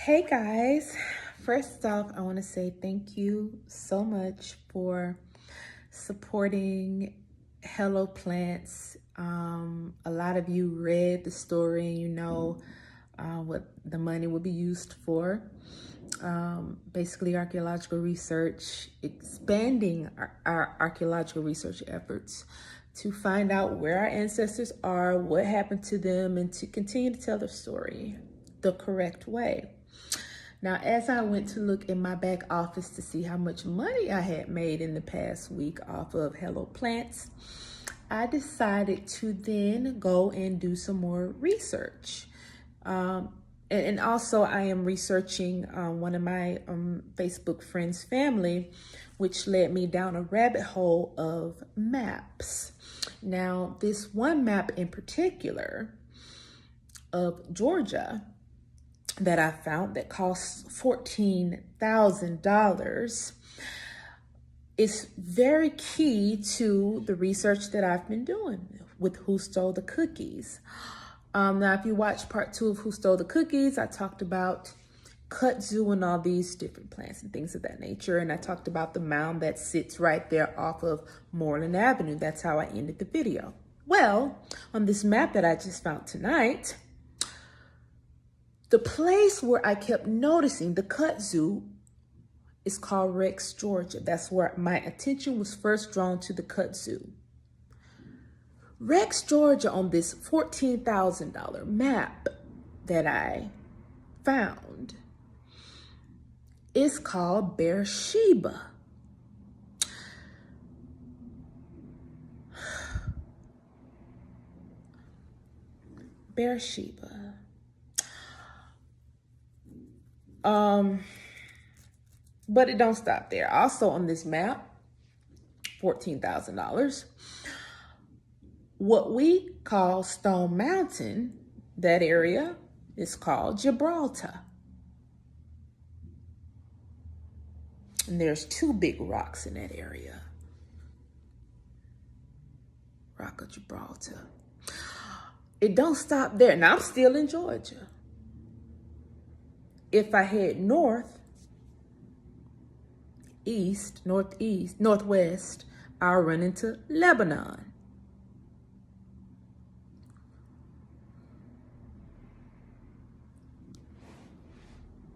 Hey guys, first off, I want to say thank you so much for supporting Hello Plants. A lot of you read the story and you know what the money will be used for. Basically, archaeological research, expanding our archaeological research efforts to find out where our ancestors are, what happened to them, and to continue to tell their story the correct way. Now, as I went to look in my back office to see how much money I had made in the past week off of Hello Plants, I decided to then go and do some more research. And also I am researching one of my Facebook friends' family, which led me down a rabbit hole of maps. Now, this one map in particular of Georgia that I found that costs $14,000 is very key to the research that I've been doing with Who Stole the Cookies. Now, if you watch part 2 of Who Stole the Cookies, I talked about kudzu and all these different plants and things of that nature. And I talked about the mound that sits right there off of Moreland Avenue. That's how I ended the video. Well, on this map that I just found tonight, the place where I kept noticing the kudzu is called Rex, Georgia. That's where my attention was first drawn to the kudzu. Rex, Georgia, on this $14,000 map that I found, is called Beersheba. Beersheba. But it don't stop there. Also on this map, $14,000. What we call Stone Mountain, that area is called Gibraltar. And there's 2 big rocks in that area. Rock of Gibraltar. It don't stop there. Now I'm still in Georgia. If I head north, east, northeast, northwest, I'll run into Lebanon.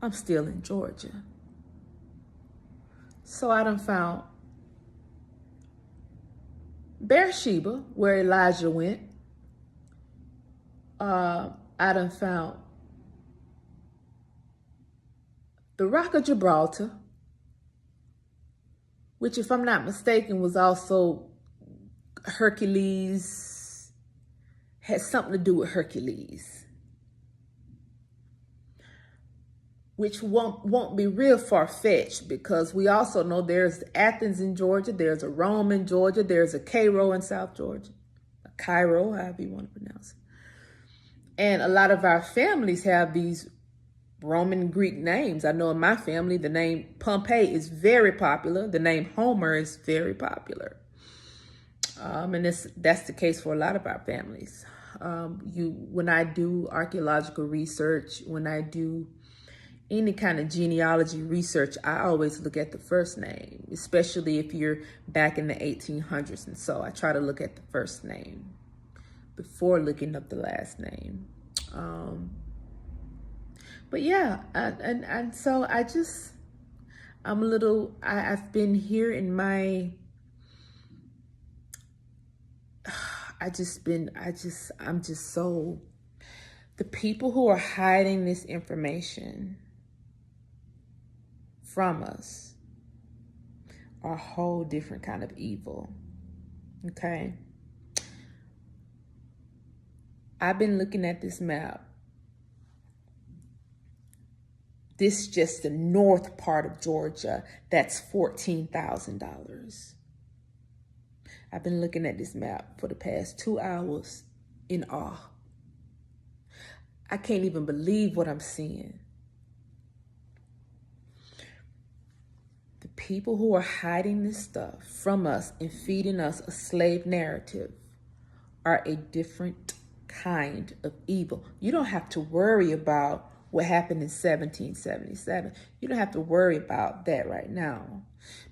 I'm still in Georgia. So I done found Beersheba, where Elijah went. I done found the Rock of Gibraltar, which, if I'm not mistaken, was also Hercules, had something to do with Hercules, which won't be real far-fetched, because we also know there's Athens in Georgia, there's a Rome in Georgia, there's a Cairo in South Georgia, a Cairo, however you want to pronounce it. And a lot of our families have these Roman Greek names. I know in my family, the name Pompeii is very popular. The name Homer is very popular. And that's the case for a lot of our families. When I do archaeological research, when I do any kind of genealogy research, I always look at the first name, especially if you're back in the 1800s. And so I try to look at the first name before looking up the last name. But yeah, and so I've been here in my, I'm just so, the people who are hiding this information from us are a whole different kind of evil, okay? I've been looking at this map. This is just the north part of Georgia. That's $14,000. I've been looking at this map for the past 2 hours in awe. I can't even believe what I'm seeing. The people who are hiding this stuff from us and feeding us a slave narrative are a different kind of evil. You don't have to worry about what happened in 1777. You don't have to worry about that right now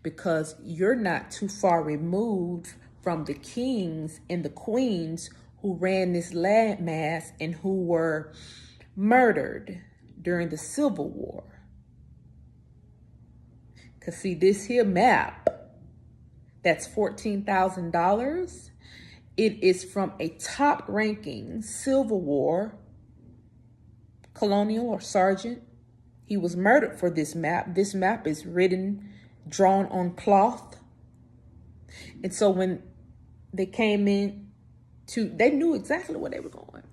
because you're not too far removed from the kings and the queens who ran this landmass and who were murdered during the Civil War. Because see, this here map, that's $14,000. It is from a top-ranking Civil War colonel or sergeant. He was murdered for this map. This map is written, drawn on cloth. And so when they came in they knew exactly where they were going.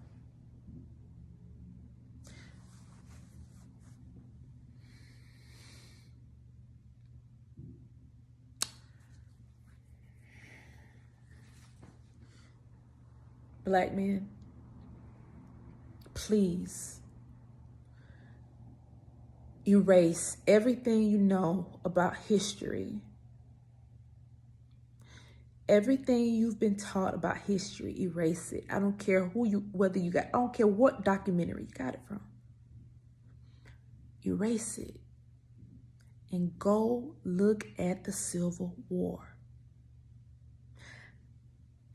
Black men, please erase everything you know about history. Everything you've been taught about history, erase it. I don't care I don't care what documentary you got it from. Erase it and go look at the Civil War.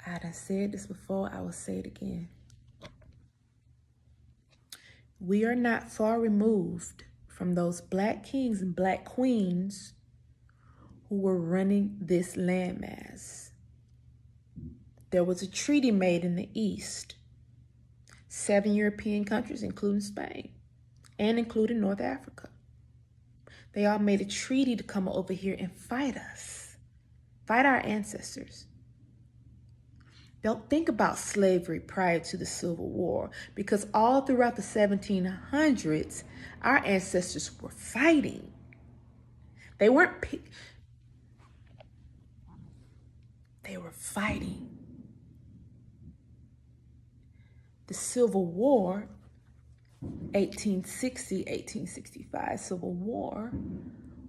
I done said this before, I will say it again. We are not far removed from those black kings and black queens who were running this landmass. There was a treaty made in the East. 7 European countries, including Spain, and including North Africa. They all made a treaty to come over here and fight us, fight our ancestors. Don't think about slavery prior to the Civil War, because all throughout the 1700s, our ancestors were fighting. They weren't they were fighting. The Civil War, 1860, 1865 Civil War,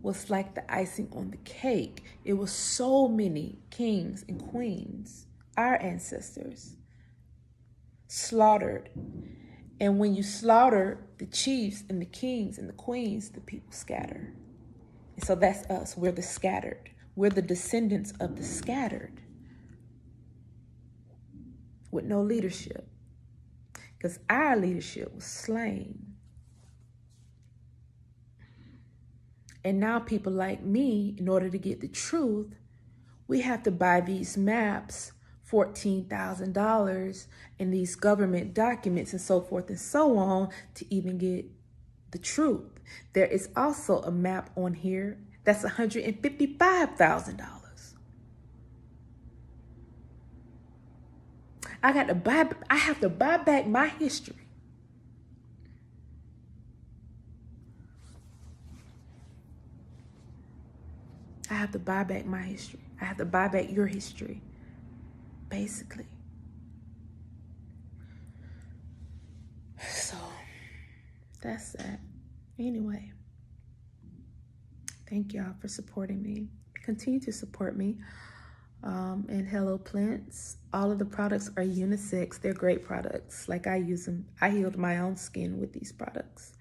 was like the icing on the cake. It was so many kings and queens, our ancestors, slaughtered. And when you slaughter the chiefs and the kings and the queens, the people scatter. And so that's us. We're the scattered. We're the descendants of the scattered with no leadership, because our leadership was slain. And now people like me, in order to get the truth, we have to buy these maps, $14,000, and these government documents and so forth and so on to even get the truth. There is also a map on here that's $155,000. I have to buy back my history. I have to buy back my history. I have to buy back your history, basically. So that's that. Anyway, thank y'all for supporting me. Continue to support me. And Hello Plants. All of the products are unisex. They're great products. Like, I use them. I healed my own skin with these products.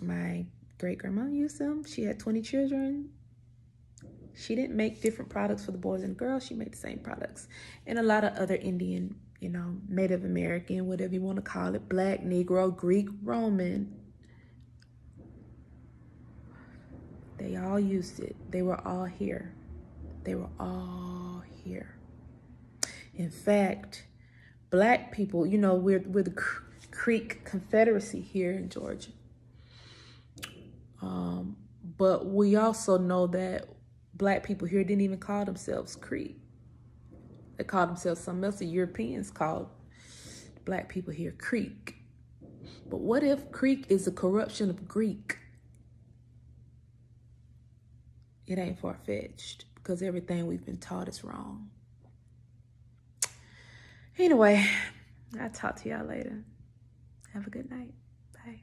My great-grandma used them. She had 20 children. She didn't make different products for the boys and girls. She made the same products. And a lot of other Indian, Native American, whatever you want to call it, Black, Negro, Greek, Roman, they all used it. They were all here. They were all here. In fact, Black people, we're the Creek Confederacy here in Georgia. But we also know that Black people here didn't even call themselves Creek. They called themselves something else. The Europeans called Black people here Creek. But what if Creek is a corruption of Greek? It ain't far-fetched, because everything we've been taught is wrong. Anyway, I'll talk to y'all later. Have a good night. Bye.